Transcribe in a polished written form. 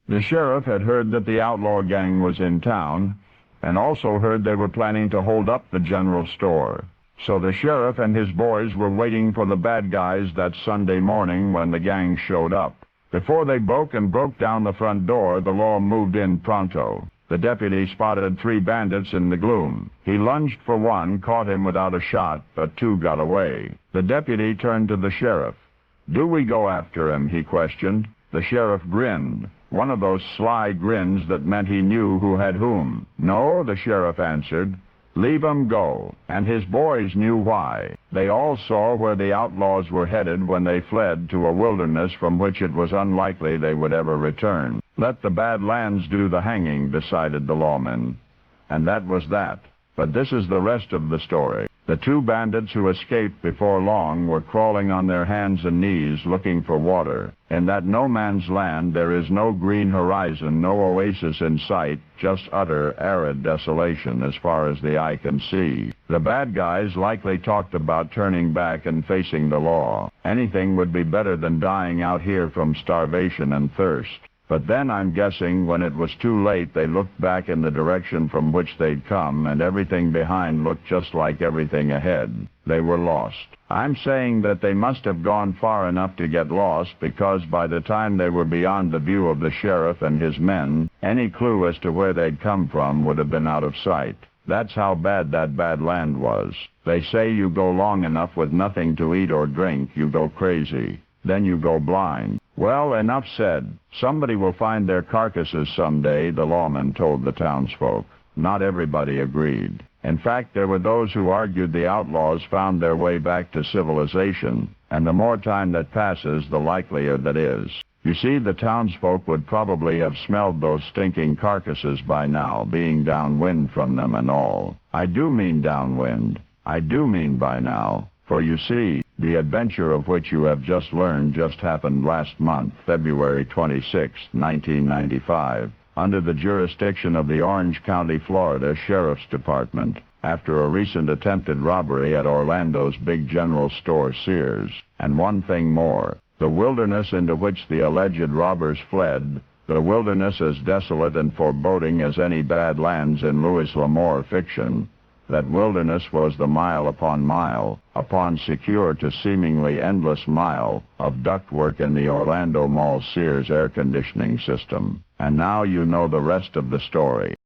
The sheriff had heard that the outlaw gang was in town, and also heard they were planning to hold up the general store. So the sheriff and his boys were waiting for the bad guys that Sunday morning when the gang showed up. Before they broke down the front door, the law moved in pronto. The deputy spotted 3 bandits in the gloom. He lunged for one, caught him without a shot, but 2 got away. The deputy turned to the sheriff. "Do we go after him?" he questioned. The sheriff grinned, one of those sly grins that meant he knew who had whom. "No," the sheriff answered. "Leave 'em go." And his boys knew why. They all saw where the outlaws were headed when they fled to a wilderness from which it was unlikely they would ever return. Let the Badlands do the hanging, decided the lawmen. And that was that. But this is the rest of the story. The 2 bandits who escaped before long were crawling on their hands and knees looking for water. In that no-man's land there is no green horizon, no oasis in sight, just utter, arid desolation as far as the eye can see. The bad guys likely talked about turning back and facing the law. Anything would be better than dying out here from starvation and thirst. But then, I'm guessing, when it was too late, they looked back in the direction from which they'd come, and everything behind looked just like everything ahead. They were lost. I'm saying that they must have gone far enough to get lost, because by the time they were beyond the view of the sheriff and his men, any clue as to where they'd come from would have been out of sight. That's how bad that bad land was. They say you go long enough with nothing to eat or drink, you go crazy. Then you go blind. Well, enough said. Somebody will find their carcasses someday, the lawman told the townsfolk. Not everybody agreed. In fact, there were those who argued the outlaws found their way back to civilization, and the more time that passes, the likelier that is. You see, the townsfolk would probably have smelled those stinking carcasses by now, being downwind from them and all. I do mean downwind. I do mean by now. For you see, the adventure of which you have just learned just happened last month, February 26, 1995, under the jurisdiction of the Orange County, Florida Sheriff's Department, after a recent attempted robbery at Orlando's big general store Sears. And one thing more, the wilderness into which the alleged robbers fled, the wilderness as desolate and foreboding as any Badlands in Louis L'Amour fiction, that wilderness was the mile upon secure to seemingly endless mile of ductwork in the Orlando Mall Sears air conditioning system. And now you know the rest of the story.